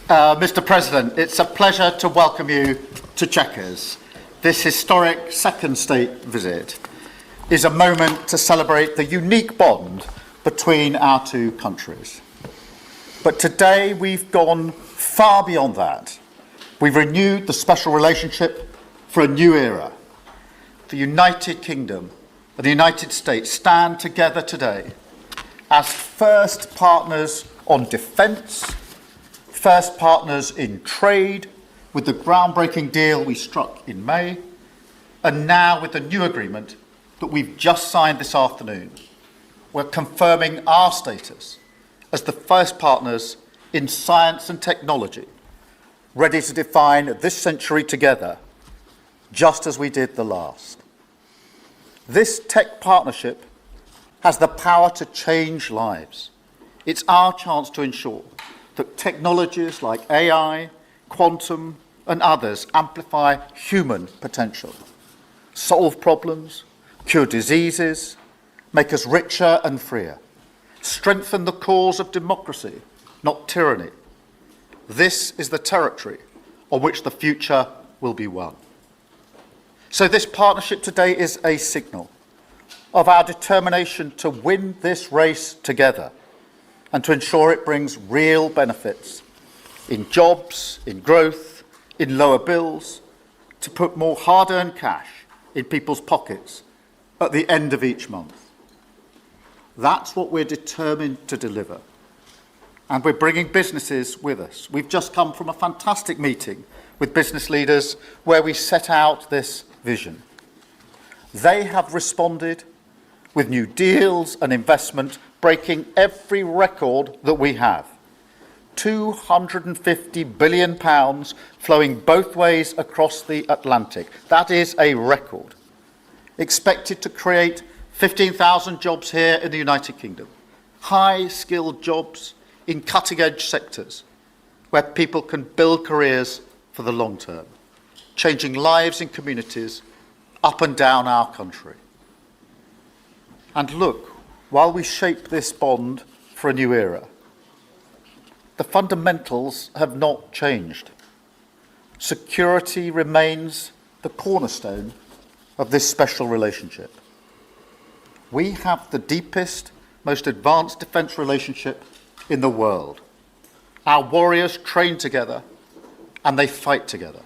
Mr. President, it's a pleasure to welcome you to Chequers. This historic second state visit is a moment to celebrate the unique bond between our two countries. But today we've gone far beyond that. We've renewed the special relationship for a new era. The United Kingdom and the United States stand together today as first partners on defence, first partners in trade with the groundbreaking deal we struck in May, and now with the new agreement that we've just signed this afternoon. We're confirming our status as the first partners in science and technology, ready to define this century together, just as we did the last. This tech partnership has the power to change lives. It's our chance to ensure that technologies like AI, quantum, and others amplify human potential, solve problems, cure diseases, make us richer and freer, strengthen the cause of democracy, not tyranny. This is the territory on which the future will be won. So this partnership today is a signal of our determination to win this race together and to ensure it brings real benefits in jobs, in growth, in lower bills, to put more hard-earned cash in people's pockets at the end of each month. That's what we're determined to deliver. And we're bringing businesses with us. We've just come from a fantastic meeting with business leaders where we set out this vision. They have responded with new deals and investment, breaking every record that we have. £250 billion flowing both ways across the Atlantic. That is a record. Expected to create 15,000 jobs here in the United Kingdom. High-skilled jobs in cutting-edge sectors where people can build careers for the long term, changing lives in communities up and down our country. And look, while we shape this bond for a new era, the fundamentals have not changed. Security remains the cornerstone of this special relationship. We have the deepest, most advanced defence relationship in the world. Our warriors train together and they fight together.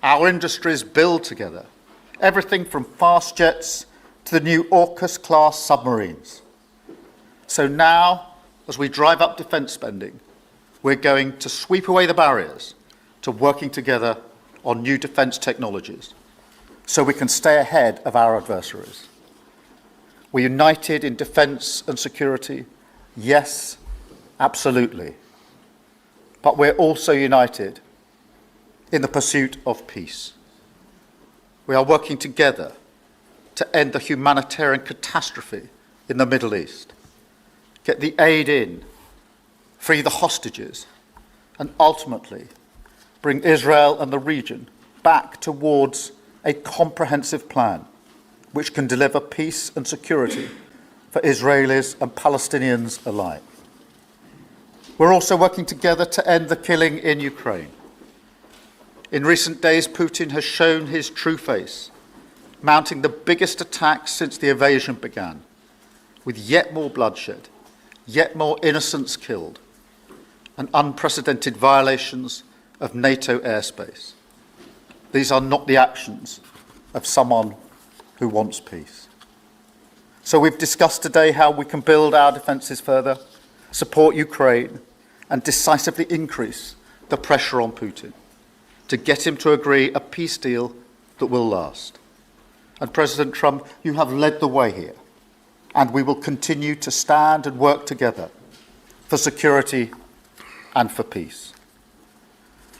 Our industries build together, everything from fast jets to the new AUKUS-class submarines. So now, as we drive up defence spending, we're going to sweep away the barriers to working together on new defence technologies so we can stay ahead of our adversaries. We're united in defence and security, yes, absolutely. But we're also united in the pursuit of peace. We are working together to end the humanitarian catastrophe in the Middle East, get the aid in, free the hostages, and ultimately bring Israel and the region back towards a comprehensive plan which can deliver peace and security for Israelis and Palestinians alike. We're also working together to end the killing in Ukraine. In recent days, Putin has shown his true face, mounting the biggest attacks since the invasion began, with yet more bloodshed, yet more innocents killed, and unprecedented violations of NATO airspace. These are not the actions of someone who wants peace. So we've discussed today how we can build our defences further, support Ukraine, and decisively increase the pressure on Putin to get him to agree a peace deal that will last. And President Trump, you have led the way here, and we will continue to stand and work together for security and for peace.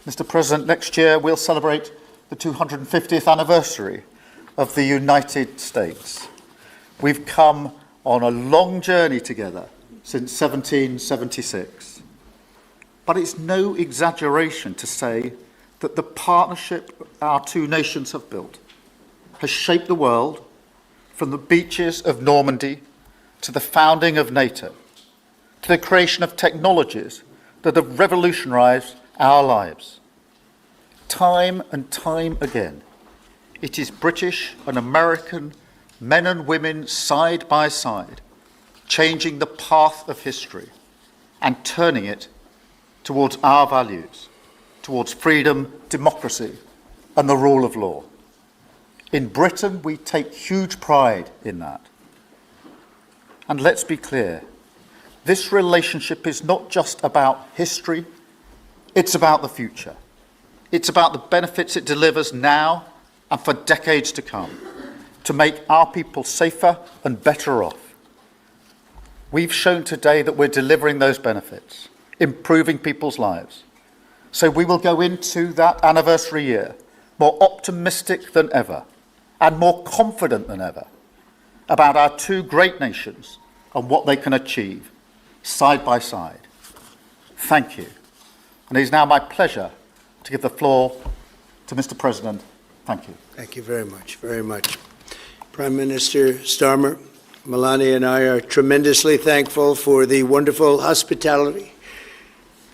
Mr. President, next year we'll celebrate the 250th anniversary of the United States. We've come on a long journey together since 1776. But it's no exaggeration to say that the partnership our two nations have built has shaped the world from the beaches of Normandy to the founding of NATO, to the creation of technologies that have revolutionized our lives. Time and time again, it is British and American men and women side by side, changing the path of history and turning it towards our values, towards freedom, democracy, and the rule of law. In Britain, we take huge pride in that. And let's be clear, this relationship is not just about history, it's about the future. It's about the benefits it delivers now and for decades to come, to make our people safer and better off. We've shown today that we're delivering those benefits, improving people's lives. So we will go into that anniversary year more optimistic than ever and more confident than ever about our two great nations and what they can achieve side by side. Thank you. And it is now my pleasure to give the floor to Mr. President. Thank you. Thank you very much, very much. Prime Minister Starmer, Melania and I are tremendously thankful for the wonderful hospitality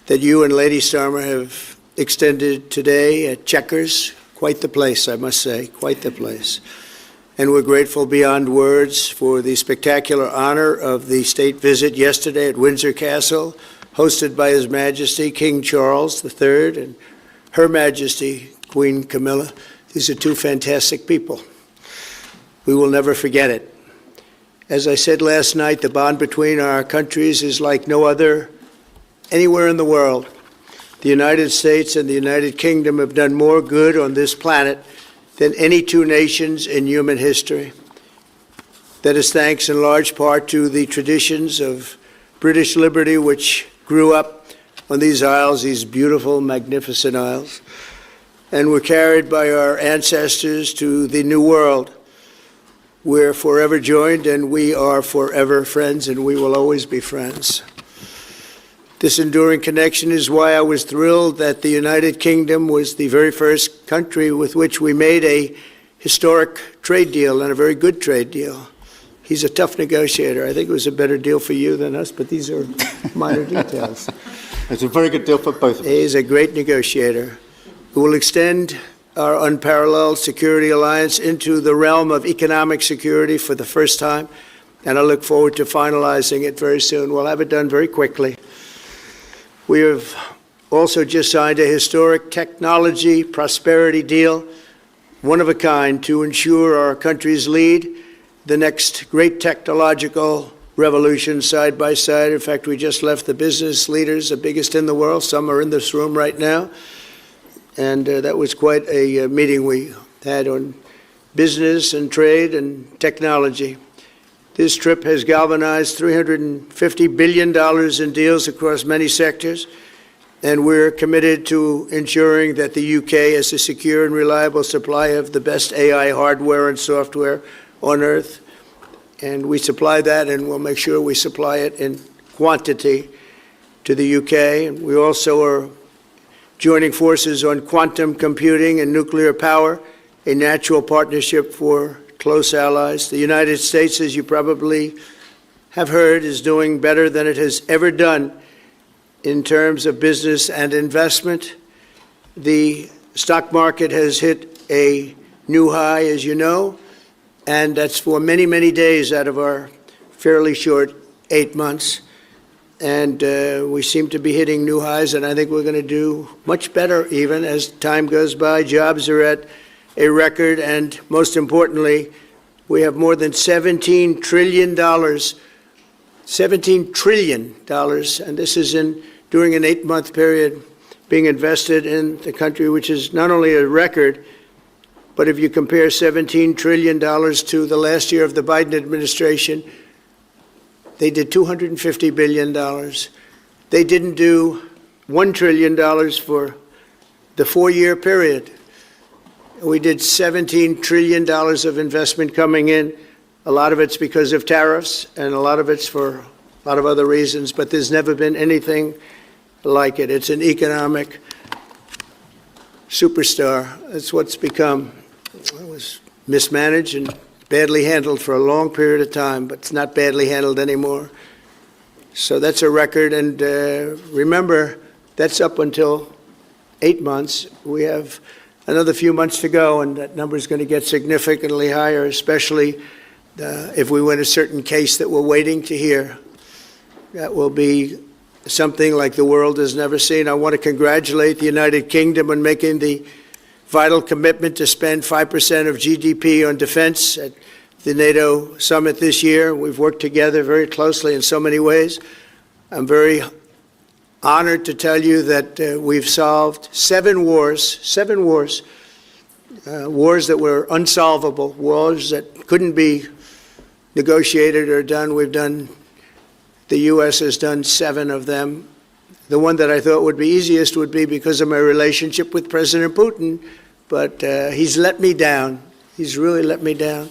that you and Lady Starmer have extended today at Chequers. Quite the place, I must say, quite the place. And we're grateful beyond words for the spectacular honor of the state visit yesterday at Windsor Castle, hosted by His Majesty King Charles III and Her Majesty Queen Camilla. These are two fantastic people. We will never forget it. As I said last night, the bond between our countries is like no other anywhere in the world. The United States and the United Kingdom have done more good on this planet than any two nations in human history. That is thanks in large part to the traditions of British liberty, which grew up on these isles, these beautiful, magnificent isles, and were carried by our ancestors to the New World. We're forever joined, and we are forever friends, and we will always be friends. This enduring connection is why I was thrilled that the United Kingdom was the very first country with which we made a historic trade deal, and a very good trade deal. He's a tough negotiator. I think it was a better deal for you than us, but these are minor details. It's a very good deal for both of us. He's a great negotiator who will extend our unparalleled security alliance into the realm of economic security for the first time, and I look forward to finalizing it very soon. We'll have it done very quickly. We have also just signed a historic technology prosperity deal, one of a kind, to ensure our countries lead the next great technological revolution side by side. In fact, we just left the business leaders, the biggest in the world. Some are in this room right now. And that was quite a meeting we had on business and trade and technology. This trip has galvanized $350 billion in deals across many sectors, and we're committed to ensuring that the UK has a secure and reliable supply of the best AI hardware and software on Earth. And we supply that, and we'll make sure we supply it in quantity to the UK. And we also are joining forces on quantum computing and nuclear power, a natural partnership for close allies. The United States, as you probably have heard, is doing better than it has ever done in terms of business and investment. The stock market has hit a new high, as you know, and that's for many, many days out of our fairly short 8 months. And we seem to be hitting new highs, and I think we're going to do much better even as time goes by. Jobs are at a record, and most importantly, we have more than $17 trillion, $17 trillion, and this is during an 8-month period, being invested in the country, which is not only a record, but if you compare $17 trillion to the last year of the Biden administration, they did $250 billion. They didn't do $1 trillion for the 4-year period. We did $17 trillion of investment coming in. A lot of it's because of tariffs, and a lot of it's for a lot of other reasons, but there's never been anything like it. It's an economic superstar. That's what's become. It was mismanaged and badly handled for a long period of time, but it's not badly handled anymore. So that's a record. And remember, that's up until 8 months. We have another few months to go, and that number is going to get significantly higher, especially if we win a certain case that we're waiting to hear. That will be something like the world has never seen. I want to congratulate the United Kingdom on making the vital commitment to spend 5% of GDP on defense at the NATO summit this year. We've worked together very closely in so many ways. I'm very honored to tell you that we've solved 7 wars, wars that were unsolvable, wars that couldn't be negotiated or done. The U.S. has done 7 of them. The one that I thought would be easiest would be because of my relationship with President Putin, but he's let me down. He's really let me down.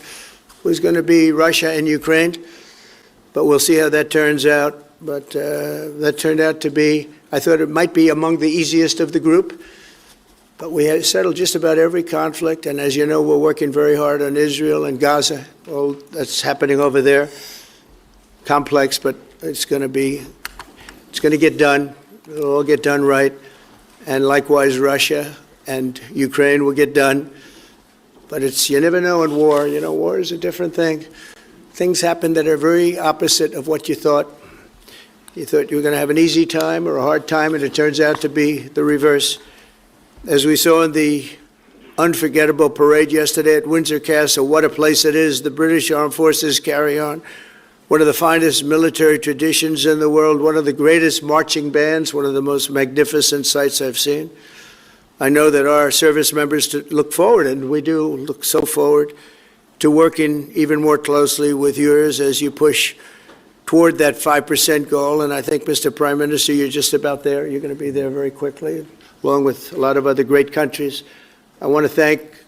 It was going to be Russia and Ukraine, but we'll see how that turns out. But that turned out to be, I thought it might be among the easiest of the group, but we had settled just about every conflict, and as you know, we're working very hard on Israel and Gaza. All that's happening over there. Complex, but it's going to get done. It'll all get done right. And likewise, Russia and Ukraine will get done. But you never know in war. You know, war is a different thing. Things happen that are very opposite of what you thought. You thought you were going to have an easy time or a hard time, and it turns out to be the reverse. As we saw in the unforgettable parade yesterday at Windsor Castle, what a place it is. The British Armed Forces carry on one of the finest military traditions in the world, one of the greatest marching bands, one of the most magnificent sights I've seen. I know that our service members look forward, and we do look so forward to working even more closely with yours as you push toward that 5% goal. And I think, Mr. Prime Minister, you're just about there. You're going to be there very quickly, along with a lot of other great countries. I want to thank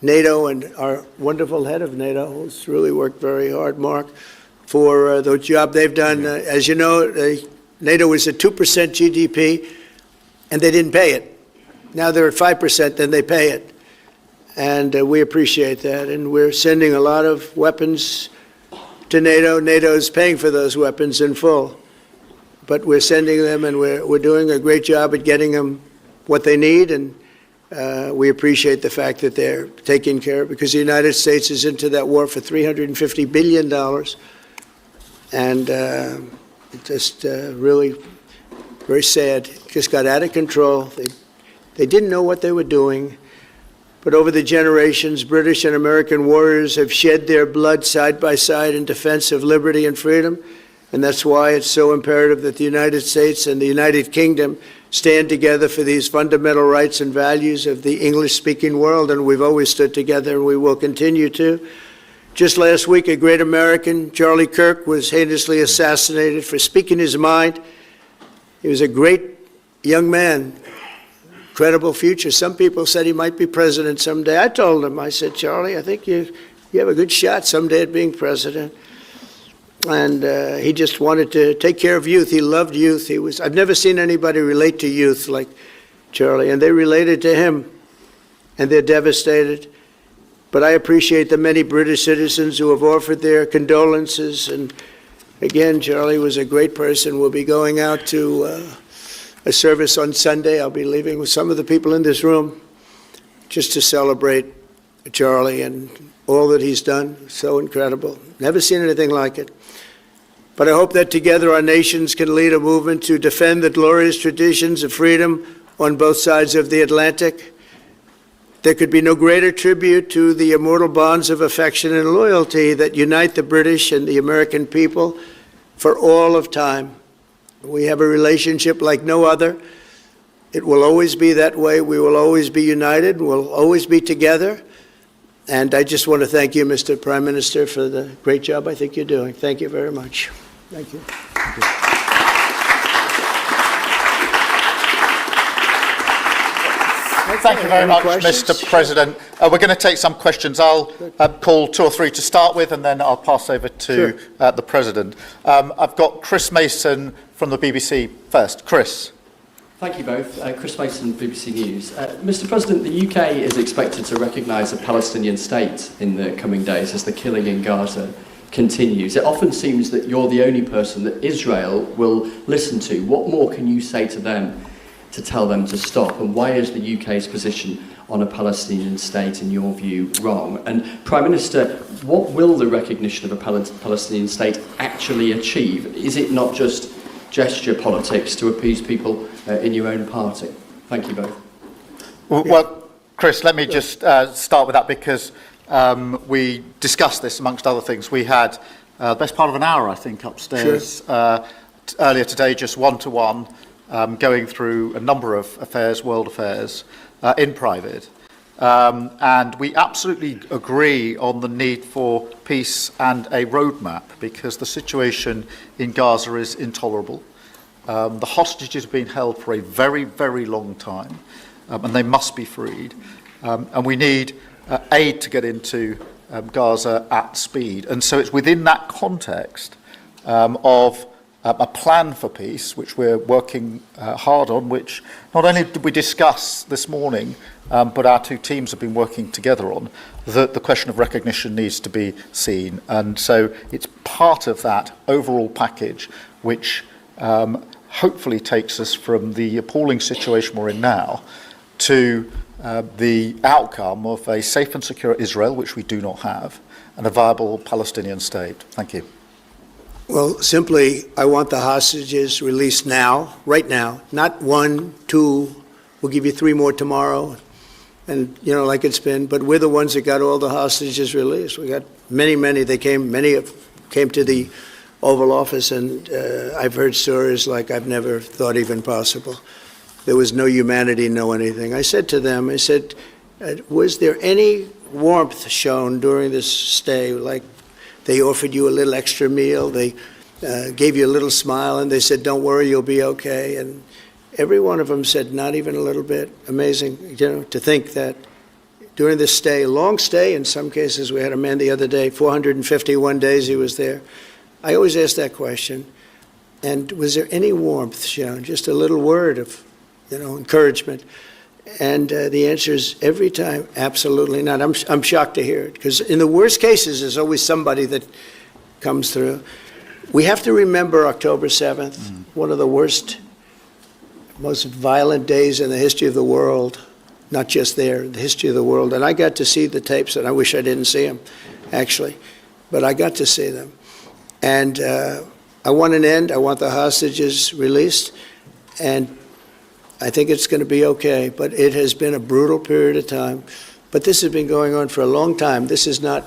NATO and our wonderful head of NATO, who's really worked very hard, Mark, for the job they've done. As you know, NATO is at 2% GDP, and they didn't pay it. Now they're at 5%, then they pay it. And we appreciate that. And we're sending a lot of weapons to NATO. NATO is paying for those weapons in full. But we're sending them, and we're doing a great job at getting them what they need. And we appreciate the fact that they're taking care of it, because the United States is into that war for $350 billion. And just really very sad. It just got out of control. They didn't know what they were doing. But over the generations, British and American warriors have shed their blood side by side in defense of liberty and freedom. And that's why it's so imperative that the United States and the United Kingdom stand together for these fundamental rights and values of the English-speaking world. And we've always stood together, and we will continue to. Just last week, a great American, Charlie Kirk, was heinously assassinated for speaking his mind. He was a great young man, incredible future. Some people said he might be president someday. I told him, I said, Charlie, I think you have a good shot someday at being president. And he just wanted to take care of youth. He loved youth. I've never seen anybody relate to youth like Charlie, and they related to him, and they're devastated. But I appreciate the many British citizens who have offered their condolences. And again, Charlie was a great person. We'll be going out to a service on Sunday. I'll be leaving with some of the people in this room just to celebrate Charlie and all that he's done. So incredible. Never seen anything like it. But I hope that together our nations can lead a movement to defend the glorious traditions of freedom on both sides of the Atlantic. There could be no greater tribute to the immortal bonds of affection and loyalty that unite the British and the American people for all of time. We have a relationship like no other. It will always be that way. We will always be united. We'll always be together. And I just want to thank you, Mr. Prime Minister, for the great job I think you're doing. Thank you very much. Thank you. Thank you. Thank you very much, Mr. President. We're going to take some questions. I'll call 2 or 3 to start with, and then I'll pass over to the President. I've got Chris Mason from the BBC first. Chris. Thank you both. Chris Mason, BBC News. Mr. President, the UK is expected to recognise a Palestinian state in the coming days as the killing in Gaza continues. It often seems that you're the only person that Israel will listen to. What more can you say to them to tell them to stop? And why is the UK's position on a Palestinian state, in your view, wrong? And Prime Minister, what will the recognition of a Palestinian state actually achieve? Is it not just gesture politics to appease people in your own party? Thank you both. Well, Chris, let me just start with that, because we discussed this amongst other things. We had the best part of an hour, I think, upstairs earlier today, just one-to-one, going through a number of affairs, world affairs, in private. And we absolutely agree on the need for peace and a roadmap, because the situation in Gaza is intolerable. The hostages have been held for a very, very long time, and they must be freed. And we need aid to get into Gaza at speed. And so it's within that context of a plan for peace, which we're working hard on, which not only did we discuss this morning, but our two teams have been working together on, that the question of recognition needs to be seen. And so it's part of that overall package which hopefully takes us from the appalling situation we're in now to the outcome of a safe and secure Israel, which we do not have, and a viable Palestinian state. Thank you. Well, simply, I want the hostages released now, right now, not 1, 2, we'll give you 3 more tomorrow, and, you know, like it's been, but we're the ones that got all the hostages released. We got many, many came to the Oval Office, and I've heard stories like I've never thought even possible. There was no humanity, no anything. I said to them, I said, was there any warmth shown during this stay? Like, they offered you a little extra meal, they gave you a little smile, and they said, don't worry, you'll be okay. And every one of them said, not even a little bit. Amazing, you know, to think that during this stay, long stay in some cases. We had a man the other day, 451 days he was there. I always ask that question. And was there any warmth shown? Just a little word of, you know, encouragement. And the answer is every time, absolutely not. I'm shocked to hear it, because in the worst cases, there's always somebody that comes through. We have to remember October 7th, one of the worst, most violent days in the history of the world, not just there, the history of the world. And I got to see the tapes, and I wish I didn't see them, actually, but I got to see them. And I want an end. I want the hostages released, and I think it's going to be okay, but it has been a brutal period of time. But this has been going on for a long time. This is not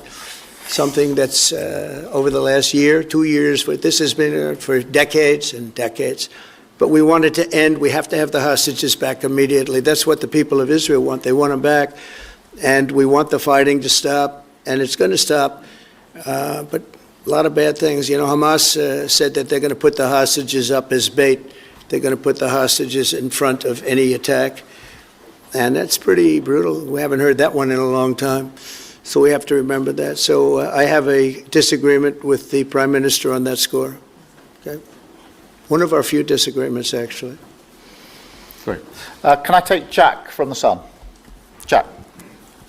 something that's over the last year, 2 years. But this has been for decades and decades. But we want it to end. We have to have the hostages back immediately. That's what the people of Israel want. They want them back. And we want the fighting to stop. And it's going to stop. But a lot of bad things. You know, Hamas said that they're going to put the hostages up as bait. They're going to put the hostages in front of any attack. And that's pretty brutal. We haven't heard that one in a long time. So we have to remember that. So I have a disagreement with the Prime Minister on that score. Okay? One of our few disagreements, actually. Great. Can I take Jack from The Sun? Jack.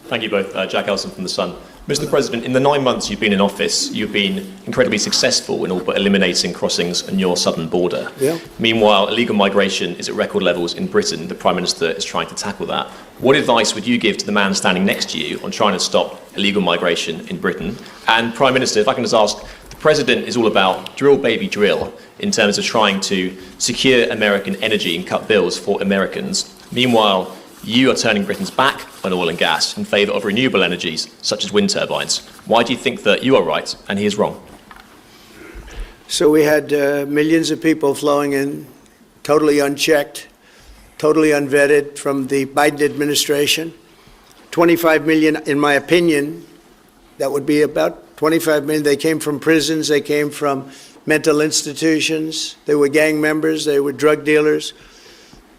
Thank you both. Jack Elson from The Sun. Mr. President, in the 9 months you've been in office, you've been incredibly successful in all but eliminating crossings on your southern border. Yeah. Meanwhile, illegal migration is at record levels in Britain. The Prime Minister is trying to tackle that. What advice would you give to the man standing next to you on trying to stop illegal migration in Britain? And Prime Minister, if I can just ask, the President is all about drill, baby, drill in terms of trying to secure American energy and cut bills for Americans. Meanwhile, you are turning Britain's back on oil and gas in favour of renewable energies, such as wind turbines. Why do you think that you are right and he is wrong? So we had millions of people flowing in, totally unchecked, totally unvetted from the Biden administration. 25 million, in my opinion, that would be about 25 million. They came from prisons, they came from mental institutions, they were gang members, they were drug dealers.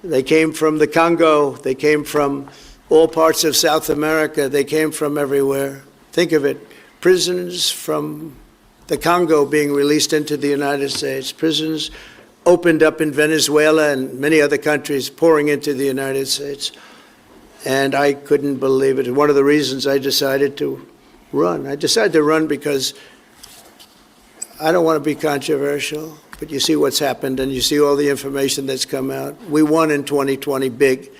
They came from the Congo. They came from all parts of South America. They came from everywhere. Think of it, prisons from the Congo being released into the United States, prisons opened up in Venezuela and many other countries pouring into the United States. And I couldn't believe it. One of the reasons I decided to run. I decided to run because I don't want to be controversial, but you see what's happened and you see all the information that's come out. We won in 2020 big.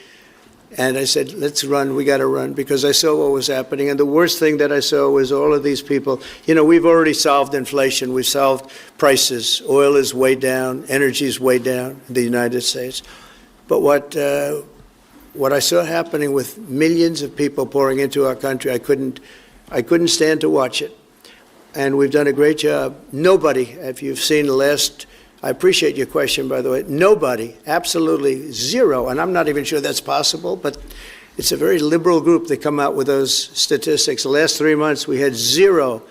And I said, let's run, we got to run, because I saw what was happening. And the worst thing that I saw was all of these people. You know, we've already solved inflation. We've solved prices. Oil is way down. Energy is way down in the United States. But what I saw happening with millions of people pouring into our country, I couldn't stand to watch it. And we've done a great job. Nobody, if you've seen the last, I appreciate your question, by the way, nobody, absolutely zero, and I'm not even sure that's possible, but it's a very liberal group that come out with those statistics. The last 3 months, we had zero.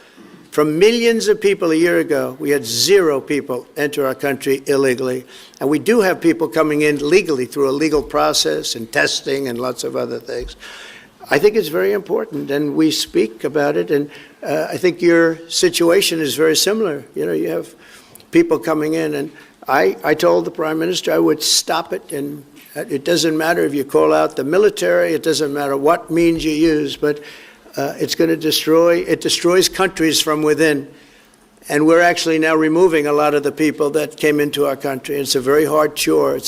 From millions of people a year ago, we had zero people enter our country illegally. And we do have people coming in legally through a legal process and testing and lots of other things. I think it's very important, and we speak about it, and I think your situation is very similar. You know, you have people coming in, and I told the Prime Minister I would stop it, and it doesn't matter if you call out the military, it doesn't matter what means you use, but it's going to destroys countries from within. And we're actually now removing a lot of the people that came into our country. It's a very hard chore.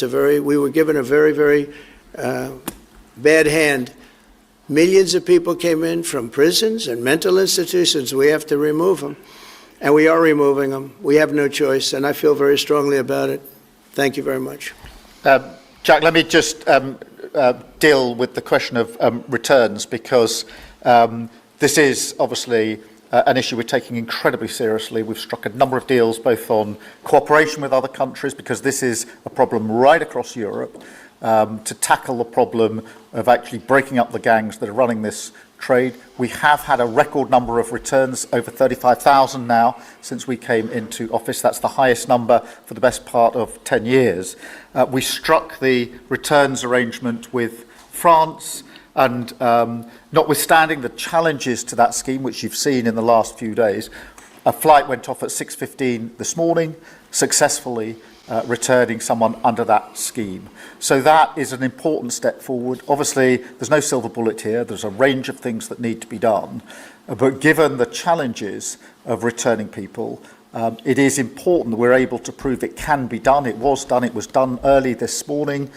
We were given a very, very bad hand. Millions of people came in from prisons and mental institutions. We have to remove them. And we are removing them. We have no choice, and I feel very strongly about it. Thank you very much. Jack, let me just deal with the question of returns, because this is obviously an issue we're taking incredibly seriously. We've struck a number of deals both on cooperation with other countries, because this is a problem right across Europe, to tackle the problem of actually breaking up the gangs that are running this trade. We have had a record number of returns, over 35,000 now since we came into office. That's the highest number for the best part of 10 years. We struck the returns arrangement with France, and notwithstanding the challenges to that scheme, which you've seen in the last few days, a flight went off at 6:15 this morning, successfully returning someone under that scheme. So that is an important step forward. Obviously, there's no silver bullet here. There's a range of things that need to be done. But given the challenges of returning people, it is important that we're able to prove it can be done. It was done. It was done early this morning.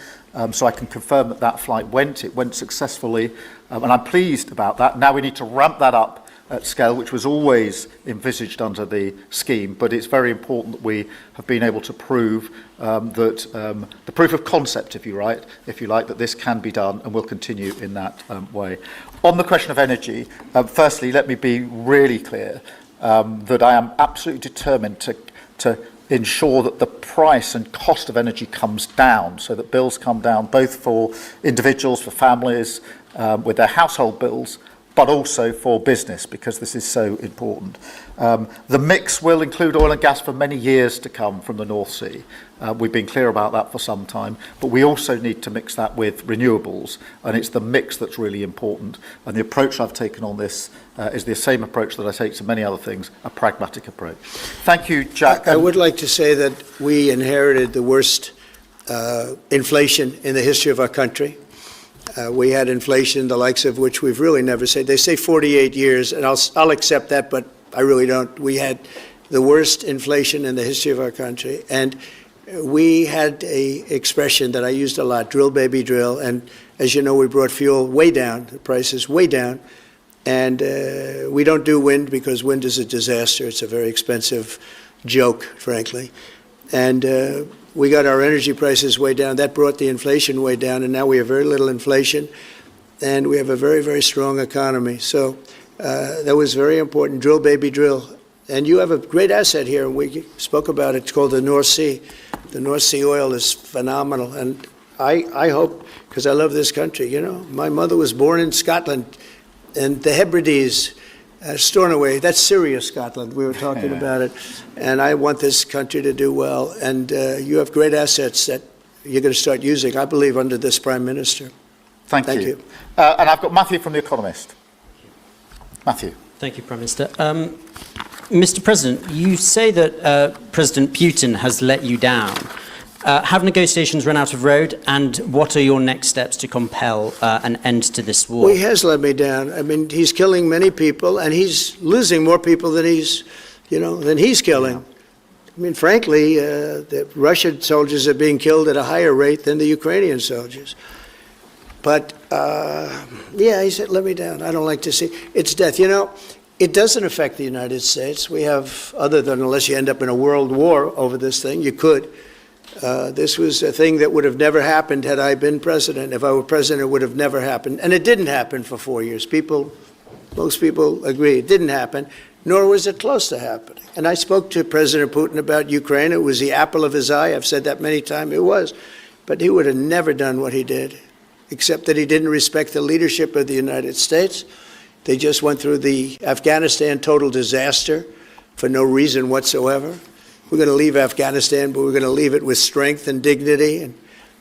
So I can confirm that that flight went. It went successfully. And I'm pleased about that. Now we need to ramp that up at scale, which was always envisaged under the scheme, but it's very important that we have been able to prove that the proof of concept, if you like, that this can be done, and will continue in that way. On the question of energy, firstly, let me be really clear that I am absolutely determined to ensure that the price and cost of energy comes down, so that bills come down both for individuals, for families, with their household bills, but also for business, because this is so important. The mix will include oil and gas for many years to come from the North Sea. We've been clear about that for some time, but we also need to mix that with renewables, and it's the mix that's really important. And the approach I've taken on this is the same approach that I take to many other things, a pragmatic approach. Thank you, Jack. I would like to say that we inherited the worst inflation in the history of our country. We had inflation, the likes of which we've really never seen. They say 48 years, and I'll accept that, but I really don't. We had the worst inflation in the history of our country, and we had a expression that I used a lot, drill, baby, drill, and as you know, we brought fuel way down, the prices way down, and we don't do wind because wind is a disaster. It's a very expensive joke, frankly, and we got our energy prices way down. That brought the inflation way down, and now we have very little inflation, and we have a very, very strong economy. So that was very important. Drill, baby, drill. And you have a great asset here, and we spoke about it. It's called the North Sea. The North Sea oil is phenomenal, and I hope, because I love this country, you know. My mother was born in Scotland, and the Hebrides, Stornoway, that's serious Scotland. We were talking about it. And I want this country to do well. And you have great assets that you're going to start using, I believe, under this Prime Minister. Thank you. And I've got Matthew from The Economist. Matthew. Thank you, Prime Minister. Mr. President, you say that President Putin has let you down. Have negotiations run out of road, and what are your next steps to compel an end to this war? Well, he has let me down. I mean, he's killing many people, and he's losing more people than he's killing. I mean, frankly, the Russian soldiers are being killed at a higher rate than the Ukrainian soldiers. But, yeah, he said, let me down. I don't like to see. It's death. You know, it doesn't affect the United States. We have, other than unless you end up in a world war over this thing, you could. This was a thing that would have never happened had I been president. If I were president, it would have never happened. And it didn't happen for 4 years. Most people agree it didn't happen, nor was it close to happening. And I spoke to President Putin about Ukraine. It was the apple of his eye. I've said that many times. It was. But he would have never done what he did, except that he didn't respect the leadership of the United States. They just went through the Afghanistan total disaster for no reason whatsoever. We're going to leave Afghanistan, but we're going to leave it with strength and dignity. And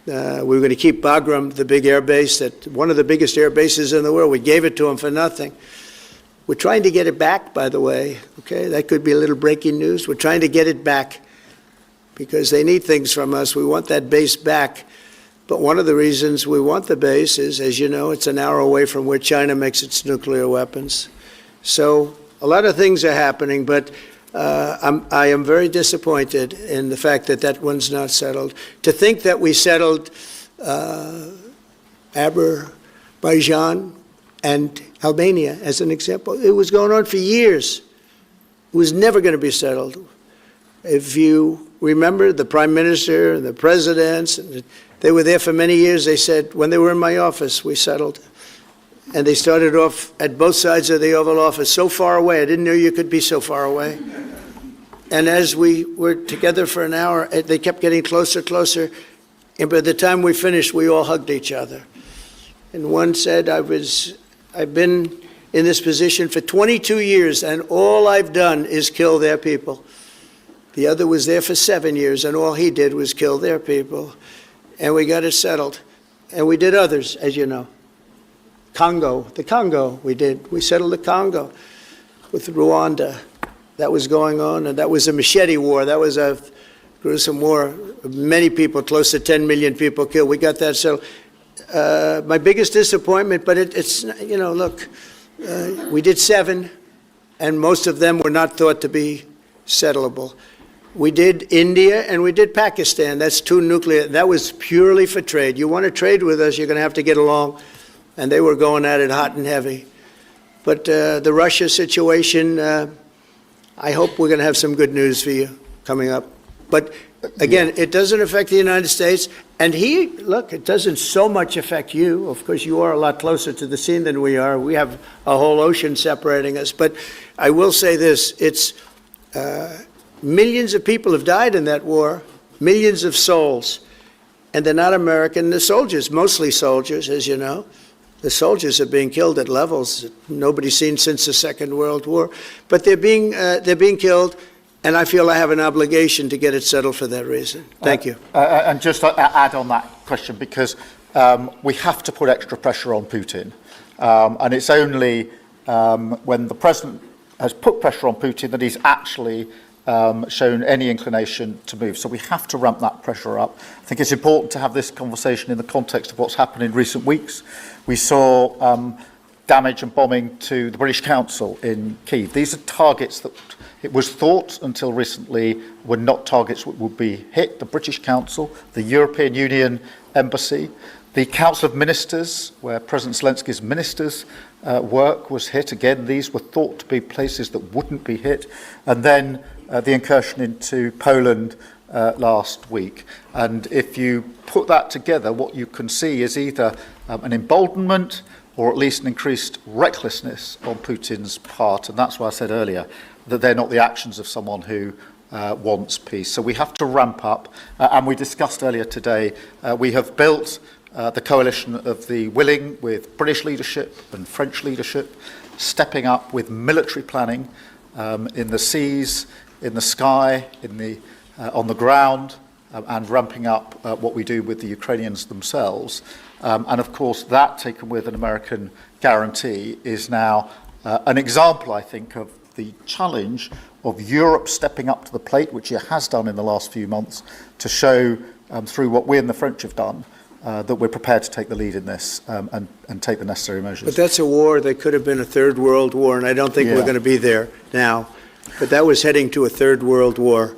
we're going to keep Bagram, the big air base, that one of the biggest air bases in the world. We gave it to them for nothing. We're trying to get it back, by the way. Okay, that could be a little breaking news. We're trying to get it back because they need things from us. We want that base back. But one of the reasons we want the base is, as you know, it's an hour away from where China makes its nuclear weapons. So a lot of things are happening, but I am very disappointed in the fact that that one's not settled. To think that we settled Azerbaijan and Albania, as an example, it was going on for years. It was never going to be settled. If you remember, the prime minister and the presidents, they were there for many years. They said, when they were in my office, we settled. And they started off at both sides of the Oval Office, so far away. I didn't know you could be so far away. And as we were together for an hour, they kept getting closer, closer. And by the time we finished, we all hugged each other. And one said, I've been in this position for 22 years, and all I've done is kill their people. The other was there for 7 years, and all he did was kill their people. And we got it settled. And we did others, as you know. The Congo, we settled the Congo with Rwanda. That was going on, and that was a machete war. That was a gruesome war. Many people, close to 10 million people killed. We got that settled. My biggest disappointment, but it's, you know, look, we did 7, and most of them were not thought to be settleable. We did India and we did Pakistan. That's 2 nuclear. That was purely for trade. You want to trade with us, you're going to have to get along. And they were going at it hot and heavy. But the Russia situation, I hope we're going to have some good news for you coming up. But again, it doesn't affect the United States. And look, it doesn't so much affect you. Of course, you are a lot closer to the scene than we are. We have a whole ocean separating us. But I will say this, it's millions of people have died in that war, millions of souls. And they're not American. The soldiers, mostly soldiers, as you know. The soldiers are being killed at levels that nobody's seen since the Second World War. But they're being killed, and I feel I have an obligation to get it settled for that reason. Thank you. And just to add on that question, because we have to put extra pressure on Putin. And it's only when the president has put pressure on Putin that he's actually shown any inclination to move. So we have to ramp that pressure up. I think it's important to have this conversation in the context of what's happened in recent weeks. We saw damage and bombing to the British Council in Kyiv. These are targets that it was thought until recently were not targets that would be hit. The British Council, the European Union Embassy, the Council of Ministers, where President Zelensky's ministers' work was hit. Again, these were thought to be places that wouldn't be hit. And then the incursion into Poland last week. And if you put that together, what you can see is either an emboldenment or at least an increased recklessness on Putin's part. And that's why I said earlier that they're not the actions of someone who wants peace. So we have to ramp up. And we discussed earlier today, we have built the coalition of the willing with British leadership and French leadership, stepping up with military planning in the seas, in the sky, on the ground, and ramping up what we do with the Ukrainians themselves. And of course, that taken with an American guarantee is now an example, I think, of the challenge of Europe stepping up to the plate, which it has done in the last few months, to show through what we and the French have done, that we're prepared to take the lead in this and take the necessary measures. But that's a war that could have been a third world war, and I don't think we're going to be there now. But that was heading to a third world war.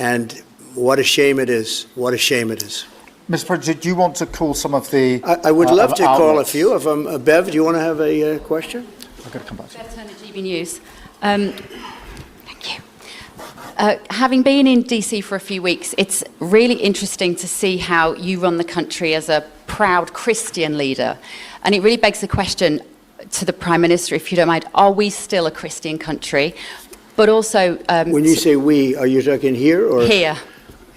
And what a shame it is. What a shame it is. Mr. President, do you want to call some of the... I would love to call a outlets? few of them. Bev, do you want to have a question? I've got to come back to you. Bev Turner, GB News. Thank you. Having been in DC for a few weeks, it's really interesting to see how you run the country as a proud Christian leader. And it really begs the question to the Prime Minister, if you don't mind, are we still a Christian country? But also... When you say we, are you talking here or... Here.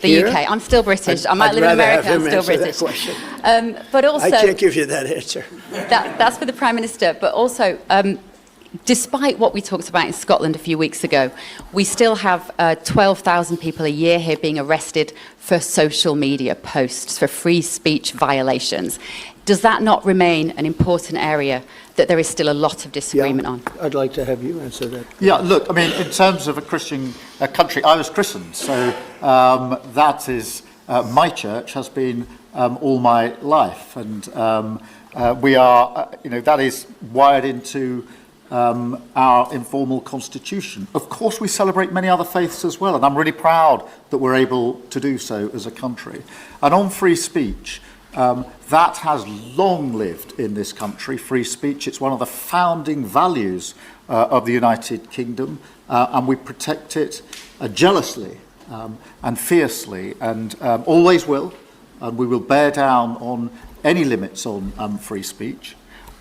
The Here? UK. I'm still British. I might I'd live in rather have America. I'm him still answer British. that question. But also, I can't give you that answer. that's for the Prime Minister. But also, despite what we talked about in Scotland a few weeks ago, we still have 12,000 people a year here being arrested for social media posts, for free speech violations. Does that not remain an important area that there is still a lot of disagreement on? I'd like to have you answer that. Yeah, look, I mean, in terms of a Christian country, I was christened, so that is, my church has been all my life, and we are, that is wired into our informal constitution. Of course, we celebrate many other faiths as well, and I'm really proud that we're able to do so as a country. And on free speech, that has long lived in this country, free speech. It's one of the founding values of the United Kingdom, and we protect it jealously and fiercely, and always will, and we will bear down on any limits on free speech.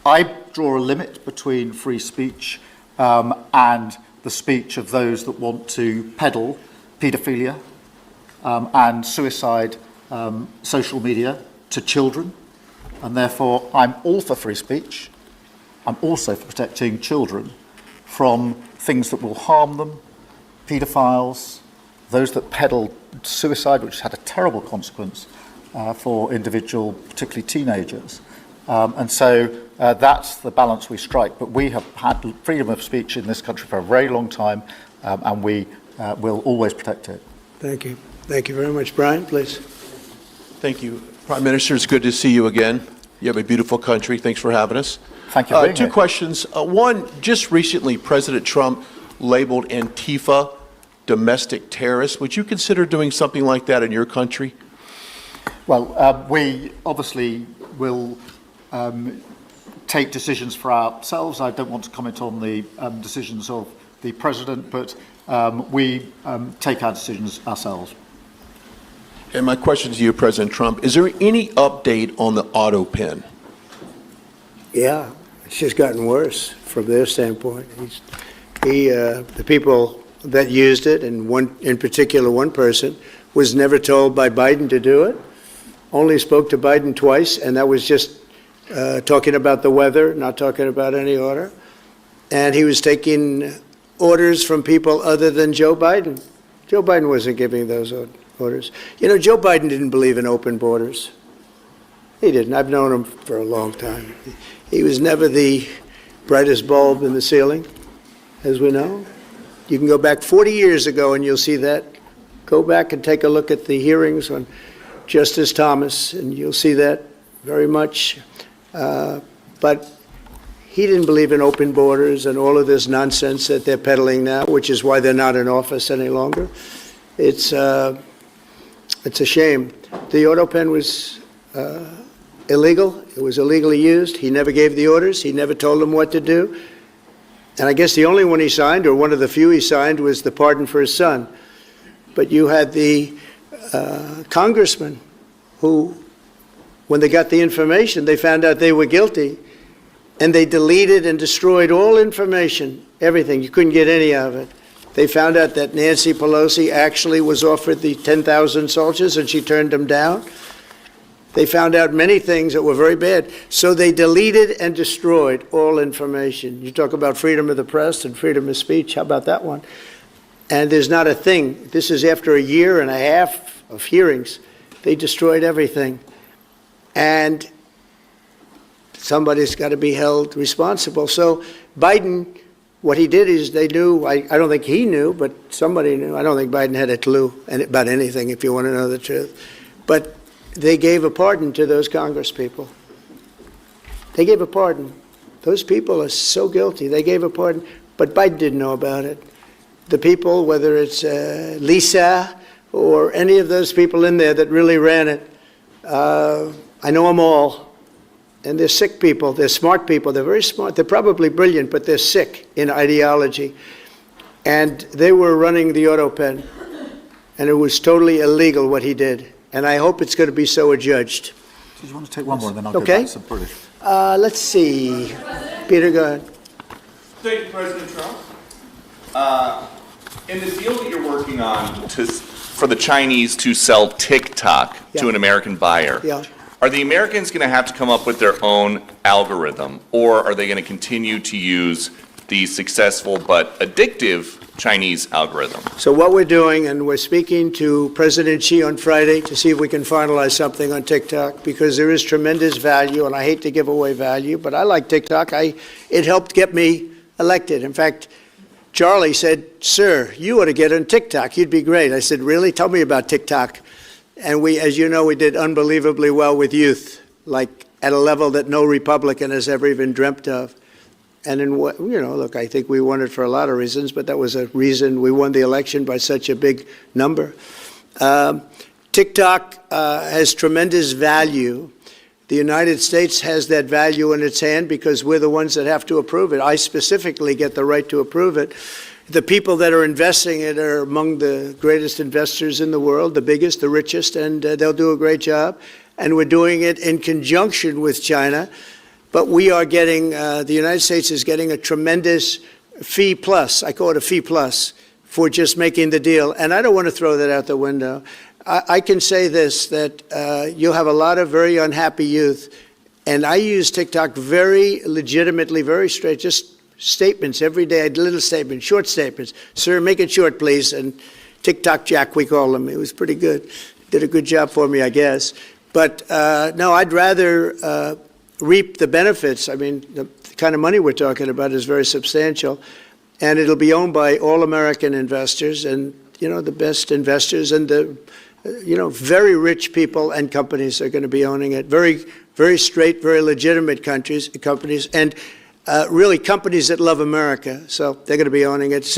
I draw a limit between free speech and the speech of those that want to peddle paedophilia and suicide social media to children, and therefore I'm all for free speech. I'm also for protecting children from things that will harm them, paedophiles, those that peddle suicide, which has had a terrible consequence for individual, particularly teenagers. And so that's the balance we strike. But we have had freedom of speech in this country for a very long time, and we will always protect it. Thank you. Thank you very much. Brian, please. Thank you. Prime Minister, it's good to see you again. You have a beautiful country. Thanks for having us. Thank you for being Two here. questions. One, just recently, President Trump labeled Antifa domestic terrorists. Would you consider doing something like that in your country? Well, we obviously will take decisions for ourselves. I don't want to comment on the decisions of the President, but we take our decisions ourselves. And my question to you, President Trump, is there any update on the auto pen? Yeah, it's just gotten worse from their standpoint. The people that used it, and one in particular, one person, was never told by Biden to do it. Only spoke to Biden twice, and that was just talking about the weather, not talking about any order. And he was taking orders from people other than Joe Biden. Joe Biden wasn't giving those orders. Joe Biden didn't believe in open borders. He didn't. I've known him for a long time. He was never the brightest bulb in the ceiling, as we know. You can go back 40 years ago and you'll see that. Go back and take a look at the hearings on Justice Thomas, and you'll see that very much. But he didn't believe in open borders and all of this nonsense that they're peddling now, which is why they're not in office any longer. It's a shame. The auto pen was illegal. It was illegally used. He never gave the orders. He never told them what to do. And I guess the only one he signed, or one of the few he signed, was the pardon for his son. But you had the congressman who, when they got the information, they found out they were guilty, and they deleted and destroyed all information, everything. You couldn't get any of it. They found out that Nancy Pelosi actually was offered the 10,000 soldiers, and she turned them down. They found out many things that were very bad. So they deleted and destroyed all information. You talk about freedom of the press and freedom of speech. How about that one? And there's not a thing. This is after a year and a half of hearings. They destroyed everything. And somebody's got to be held responsible. So Biden, what he did is they knew, I don't think he knew, but somebody knew. I don't think Biden had a clue about anything, if you want to know the truth. But they gave a pardon to those Congress people. They gave a pardon. Those people are so guilty. They gave a pardon, but Biden didn't know about it. The people, whether it's Lisa or any of those people in there that really ran it. I know them all. And they're sick people. They're smart people. They're very smart. They're probably brilliant, but they're sick in ideology. And they were running the auto pen. And it was totally illegal what he did. And I hope it's going to be so adjudged. Do you want to take one more and then I'll Okay. go back to British? Let's see. Peter, go ahead. Thank you, President Trump. In the deal that you're working on for the Chinese to sell TikTok to Yeah. an American buyer, Yeah. are the Americans going to have to come up with their own algorithm, or are they going to continue to use the successful but addictive Chinese algorithm? So what we're doing, and we're speaking to President Xi on Friday to see if we can finalize something on TikTok, because there is tremendous value, and I hate to give away value, but I like TikTok. It helped get me elected. In fact, Charlie said, "Sir, you ought to get on TikTok. You'd be great." I said, "Really? Tell me about TikTok." And we, as you know, we did unbelievably well with youth, like at a level that no Republican has ever even dreamt of. And in what, look, I think we won it for a lot of reasons, but that was a reason we won the election by such a big number. TikTok has tremendous value. The United States has that value in its hand because we're the ones that have to approve it. I specifically get the right to approve it. The people that are investing it are among the greatest investors in the world, the biggest, the richest, and they'll do a great job. And we're doing it in conjunction with China. But we are getting, the United States is getting a tremendous fee plus, I call it a fee plus, for just making the deal. And I don't want to throw that out the window. I can say this, that you'll have a lot of very unhappy youth. And I use TikTok very legitimately, very straight, just statements every day, little statements, short statements. "Sir, make it short, please." And TikTok Jack, we call him. He was pretty good. Did a good job for me, I guess. But no, I'd rather reap the benefits. I mean, the kind of money we're talking about is very substantial. And it'll be owned by all American investors and, the best investors and the, very rich people and companies are going to be owning it. Very, very straight, very legitimate companies, and really companies that love America. So they're going to be owning it. It's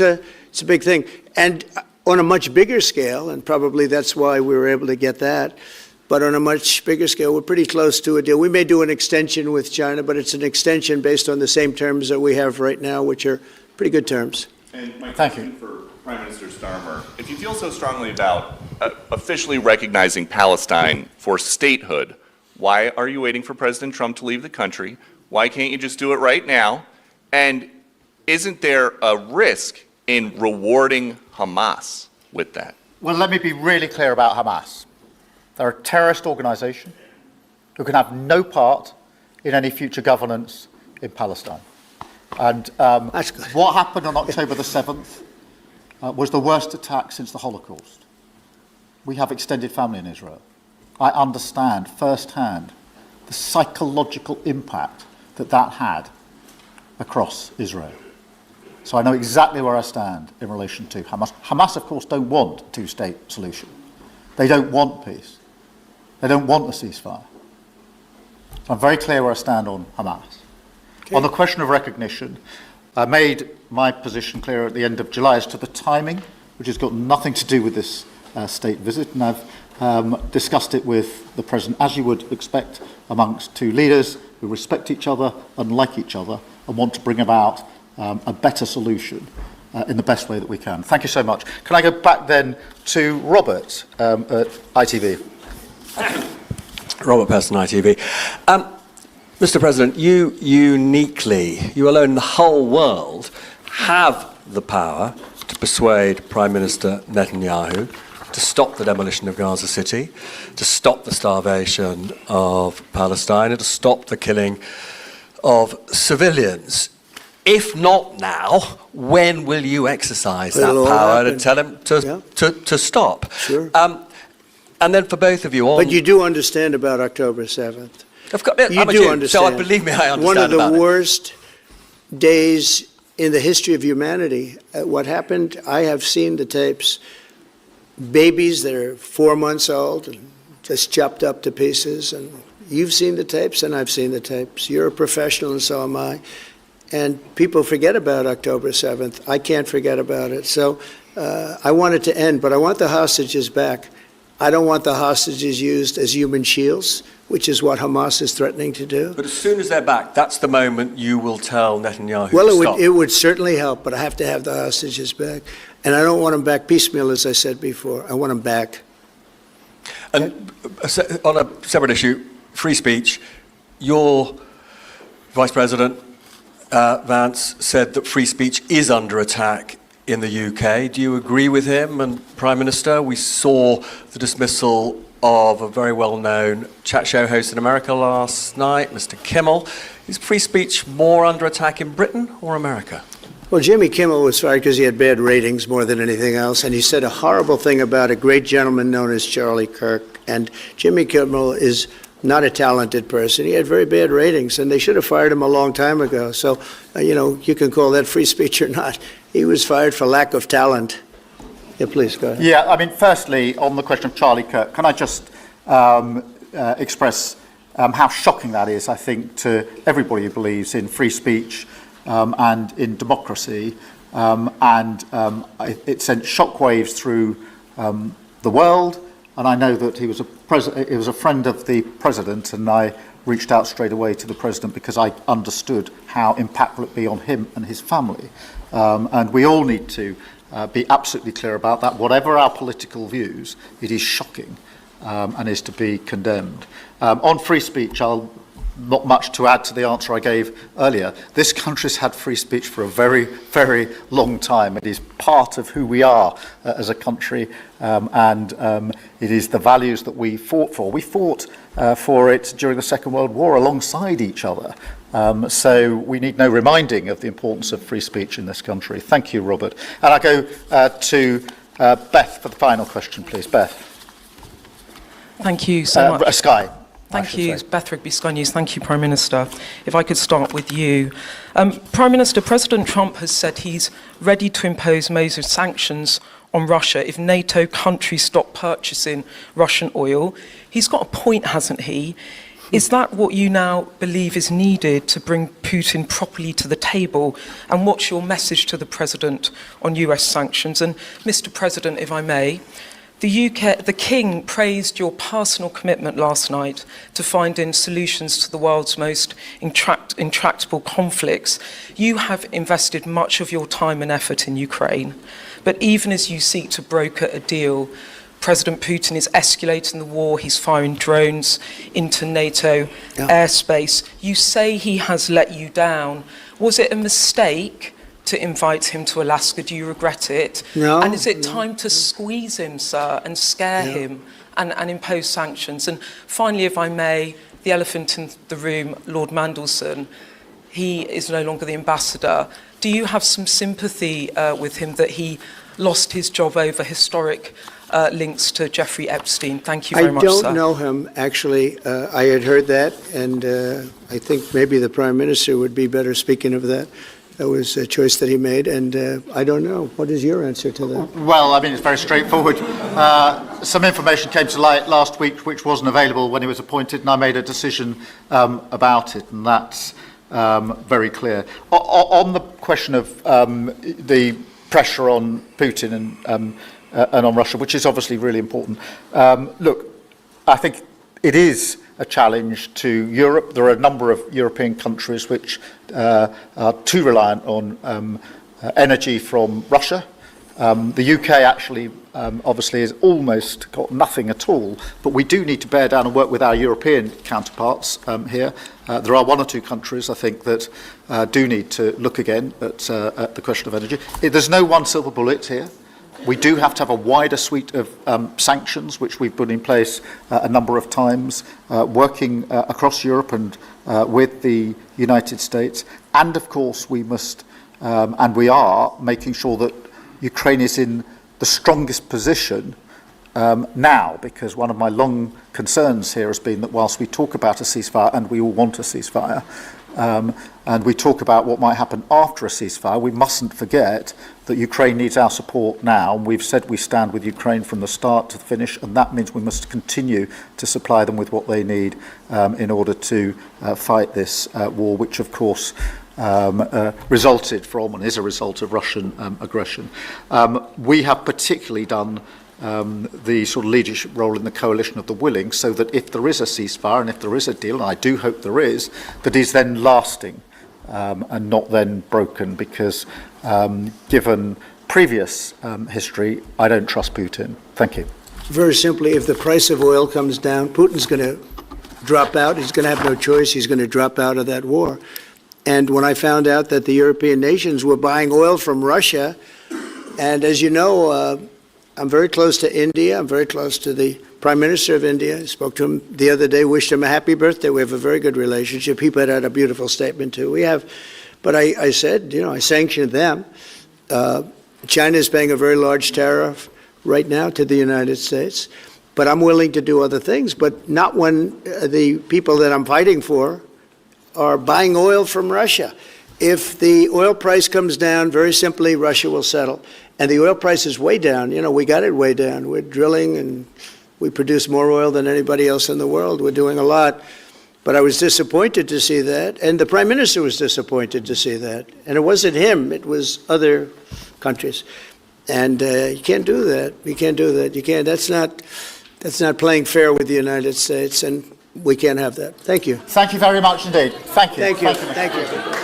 a big thing. And on a much bigger scale, and probably that's why we were able to get that, but on a much bigger scale, we're pretty close to a deal. We may do an extension with China, but it's an extension based on the same terms that we have right now, which are pretty good terms. And my question for Prime Minister Starmer, if you feel so strongly about officially recognizing Palestine for statehood, why are you waiting for President Trump to leave the country? Why can't you just do it right now? And isn't there a risk in rewarding Hamas with that? Well, let me be really clear about Hamas. They're a terrorist organisation who can have no part in any future governance in Palestine. And what happened on October the 7th was the worst attack since the Holocaust. We have extended family in Israel. I understand firsthand the psychological impact that had across Israel. So I know exactly where I stand in relation to Hamas. Hamas, of course, don't want a two-state solution. They don't want peace. They don't want a ceasefire. So I'm very clear where I stand on Hamas. Okay. On the question of recognition, I made my position clear at the end of July as to the timing, which has got nothing to do with this state visit, and I've discussed it with the President, as you would expect amongst two leaders who respect each other and like each other and want to bring about a better solution in the best way that we can. Thank you so much. Can I go back then to Robert at ITV? Robert Person, ITV. Mr. President, you alone in the whole world, have the power to persuade Prime Minister Netanyahu to stop the demolition of Gaza City, to stop the starvation of Palestine, and to stop the killing of civilians. If not now, when will you exercise that power to tell him to stop? Sure. And then for both of you... But you do understand about October 7th. Of course, you do understand. So believe me, I understand. One of the worst days in the history of humanity. What happened, I have seen the tapes. Babies that are 4 months old and just chopped up to pieces. And you've seen the tapes and I've seen the tapes. You're a professional and so am I. And people forget about October 7th. I can't forget about it. So I want it to end, but I want the hostages back. I don't want the hostages used as human shields, which is what Hamas is threatening to do. But as soon as they're back, that's the moment you will tell Netanyahu Well, to stop. it would certainly help, but I have to have the hostages back. And I don't want them back piecemeal, as I said before. I want them back. And on a separate issue, free speech, your Vice President Vance said that free speech is under attack in the UK. Do you agree with him? And Prime Minister, we saw the dismissal of a very well-known chat show host in America last night, Mr. Kimmel. Is free speech more under attack in Britain or America? Well, Jimmy Kimmel was fired because he had bad ratings more than anything else, and he said a horrible thing about a great gentleman known as Charlie Kirk. And Jimmy Kimmel is not a talented person. He had very bad ratings, and they should have fired him a long time ago. So, you can call that free speech or not. He was fired for lack of talent. Yeah, please, go ahead. Yeah, I mean, firstly, on the question of Charlie Kirk, can I just express how shocking that is, I think, to everybody who believes in free speech and in democracy. It sent shockwaves through the world. And I know that he was a friend of the president, and I reached out straight away to the president because I understood how impactful it'd be on him and his family. And we all need to be absolutely clear about that. Whatever our political views, it is shocking and is to be condemned. On free speech, not much to add to the answer I gave earlier. This country's had free speech for a very, very long time. It is part of who we are as a country, and it is the values that we fought for. We fought for it during the Second World War alongside each other. So we need no reminding of the importance of free speech in this country. Thank you, Robert. And I go to Beth for the final question, please. Beth. Thank you so much. Sky. Thank you, Beth Rigby, Sky News. Thank you, Prime Minister. If I could start with you. Prime Minister, President Trump has said he's ready to impose major sanctions on Russia if NATO countries stop purchasing Russian oil. He's got a point, hasn't he? Is that what you now believe is needed to bring Putin properly to the table? And what's your message to the President on US sanctions? And Mr. President, if I may, the King praised your personal commitment last night to finding solutions to the world's most intractable conflicts. You have invested much of your time and effort in Ukraine, but even as you seek to broker a deal, President Putin is escalating the war. He's firing drones into NATO airspace. You say he has let you down. Was it a mistake to invite him to Alaska? Do you regret it? No. And is it time to squeeze him, sir, and scare him and impose sanctions? And finally, if I may, the elephant in the room, Lord Mandelson, he is no longer the ambassador. Do you have some sympathy with him that he lost his job over historic links to Jeffrey Epstein? Thank you very much, sir. I don't know him, actually. I had heard that, and I think maybe the Prime Minister would be better speaking of that. That was a choice that he made, and I don't know. What is your answer to that? Well, I mean, it's very straightforward. Some information came to light last week which wasn't available when he was appointed, and I made a decision about it, and that's very clear. On the question of the pressure on Putin and on Russia, which is obviously really important, look, I think it is a challenge to Europe. There are a number of European countries which are too reliant on energy from Russia. The UK actually obviously has almost got nothing at all, but we do need to bear down and work with our European counterparts here. There are one or two countries, I think, that do need to look again at the question of energy. There's no one silver bullet here. We do have to have a wider suite of sanctions, which we've put in place a number of times, working across Europe and with the United States. And of course, we must, and we are, making sure that Ukraine is in the strongest position now, because one of my long concerns here has been that whilst we talk about a ceasefire, and we all want a ceasefire, and we talk about what might happen after a ceasefire, we mustn't forget that Ukraine needs our support now. And we've said we stand with Ukraine from the start to the finish, and that means we must continue to supply them with what they need in order to fight this war, which of course resulted from and is a result of Russian aggression. We have particularly done the sort of leadership role in the coalition of the willing, so that if there is a ceasefire and if there is a deal, and I do hope there is, that is then lasting and not then broken, because given previous history, I don't trust Putin. Thank you. Very simply, if the price of oil comes down, Putin's going to drop out. He's going to have no choice. He's going to drop out of that war. And when I found out that the European nations were buying oil from Russia, and as you know, I'm very close to India. I'm very close to the Prime Minister of India. I spoke to him the other day, wished him a happy birthday. We have a very good relationship. He put out a beautiful statement too. We have, but I said, I sanctioned them. China is paying a very large tariff right now to the United States, but I'm willing to do other things, but not when the people that I'm fighting for are buying oil from Russia. If the oil price comes down, very simply, Russia will settle. And the oil price is way down. We got it way down. We're drilling and we produce more oil than anybody else in the world. We're doing a lot. But I was disappointed to see that. And the Prime Minister was disappointed to see that. And it wasn't him. It was other countries. And you can't do that. You can't do that. You can't. That's not playing fair with the United States. And we can't have that. Thank you. Thank you very much indeed. Thank you. Thank you. Thank you.